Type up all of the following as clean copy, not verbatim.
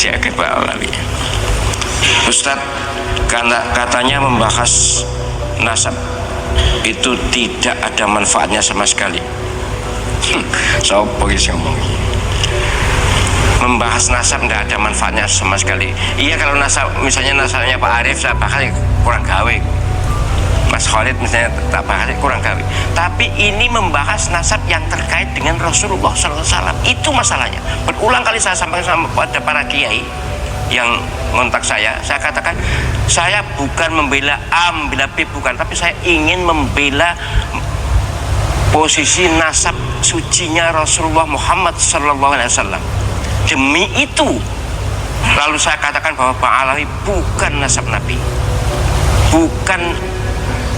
Jaket Pak Alawi. Ustadz, katanya membahas nasab itu tidak ada manfaatnya sama sekali. Sopo sih ngomong membahas nasab tidak ada manfaatnya sama sekali. Iya, kalau nasab, misalnya nasabnya Pak Arif saya bakal kurang gawe, Mas Khalid misalnya tak bakal kurang gawe. Tapi ini membahas nasab yang terkait dengan Rasulullah SAW. Itu masalahnya. Berulang kali saya sampaikan pada para kiai yang ngontak saya katakan saya bukan membela A, membela B, bukan, tapi saya ingin membela posisi nasab sucinya Rasulullah Muhammad SAW. Demi itu lalu saya katakan bahwa Pak Alawi bukan nasab Nabi, bukan,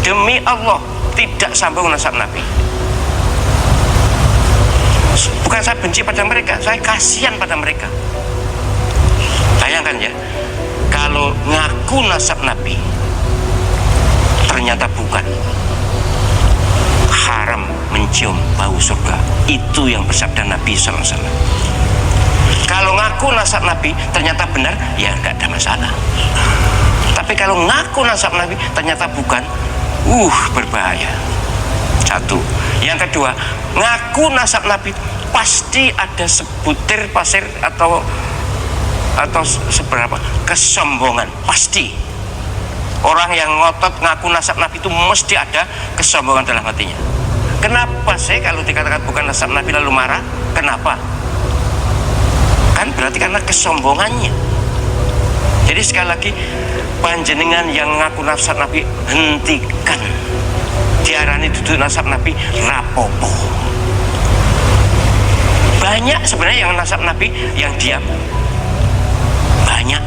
demi Allah tidak sambung nasab Nabi. Bukan saya benci pada mereka, saya kasihan pada mereka. Bayangkan ya, kalau ngaku nasab Nabi ternyata bukan, haram mencium bau surga. Itu yang bersabda Nabi SAW. Kalau ngaku nasab Nabi ternyata benar, ya nggak ada masalah. Tapi kalau ngaku nasab Nabi ternyata bukan, berbahaya. Satu. Yang kedua, ngaku nasab Nabi pasti ada sebutir pasir atau seberapa kesombongan, pasti. Orang yang ngotot ngaku nasab Nabi itu mesti ada kesombongan dalam hatinya. Kenapa sih kalau dikatakan bukan nasab Nabi lalu marah? Kenapa? Kan berarti karena kesombongannya. Jadi sekali lagi, panjenengan yang ngaku nasab Nabi, hentikan. Diarani duduk nasab Nabi rapopo. Banyak sebenarnya yang nasab Nabi yang diam. Banyak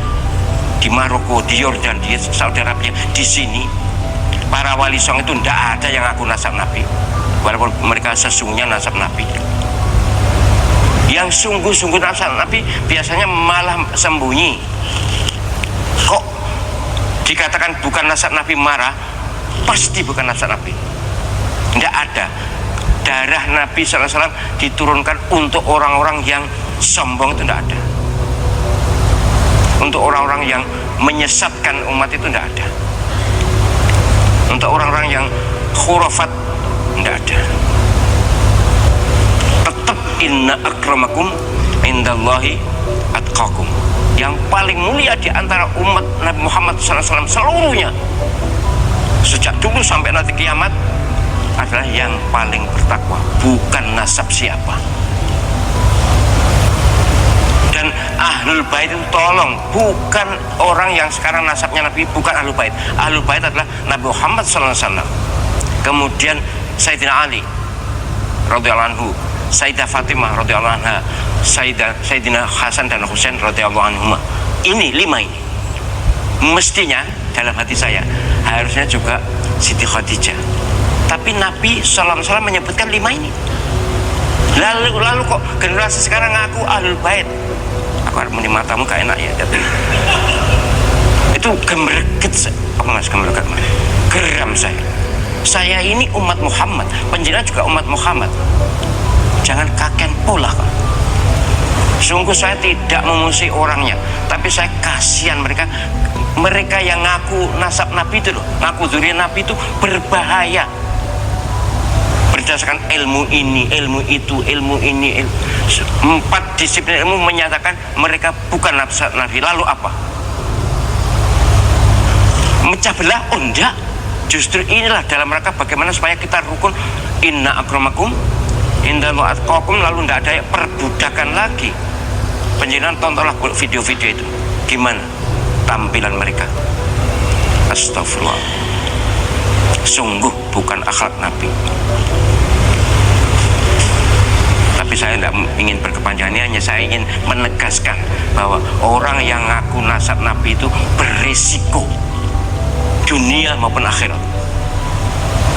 di Maroko, di Yordan, di Saudi Arabia, di sini para wali song itu tidak ada yang ngaku nasab Nabi, walaupun mereka sesungguhnya nasab Nabi. Yang sungguh-sungguh nasab Nabi biasanya malah sembunyi. Kok dikatakan bukan nasab Nabi marah? Pasti bukan nasab Nabi. Tidak ada. Darah Nabi SAW diturunkan untuk orang-orang yang sombong, itu tidak ada. Untuk orang-orang yang menyesatkan umat itu tidak ada. Untuk orang-orang yang khurafat tidak ada. Tetap inna akramakum indallahi atqakum. Yang paling mulia di antara umat Nabi Muhammad SAW seluruhnya, sejak dulu sampai nanti kiamat, adalah yang paling bertakwa, bukan nasab siapa. Dan Ahlul Bait itu tolong, bukan orang yang sekarang nasabnya Nabi, bukan Ahlul Bait. Ahlul Bait adalah Nabi Muhammad SAW, kemudian Sayyidina Ali radhiyallahu anhu, Sayyidah Fatimah radhiyallahu anha, Sayyidina Hasan dan Husain radhiyallahu anhuma. Ini 5 ini. Mestinya dalam hati saya harusnya juga Siti Khadijah. Tapi Nabi SAW menyebutkan 5 ini. Lalu kok generasi sekarang ngaku Ahlul Bait. Aku harus meni matamu gak enak ya, tapi itu gemerget. Apa mas gemerget mas? Geram saya. Saya ini umat Muhammad, penjenengan juga umat Muhammad. Jangan kaken pola kan. Sungguh saya tidak memusuhi orangnya, tapi saya kasihan mereka. Mereka yang ngaku nasab Nabi itu loh, ngaku dzurriyyah Nabi itu berbahaya. Berdasarkan ilmu ini, ilmu itu, ilmu ini, 4 disiplin ilmu menyatakan mereka bukan nasab Nabi. Lalu apa? Mecah belah? Oh enggak. Justru inilah dalam rangka bagaimana supaya kita rukun. Inna akramakum indallahi atqakum. Lalu tidak ada perbudakan lagi. Penjenengan tontonlah video-video itu, gimana tampilan mereka. Astagfirullah, sungguh bukan akhlak Nabi. Tapi saya tidak ingin berkepanjangan, hanya saya ingin menegaskan bahwa orang yang ngaku nasab Nabi itu berisiko dunia maupun akhirat,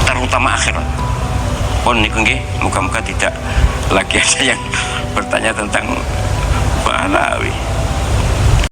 terutama akhirat. Pun niku nggih, muga-muga tidak lagi ada yang bertanya tentang Pak Alawi.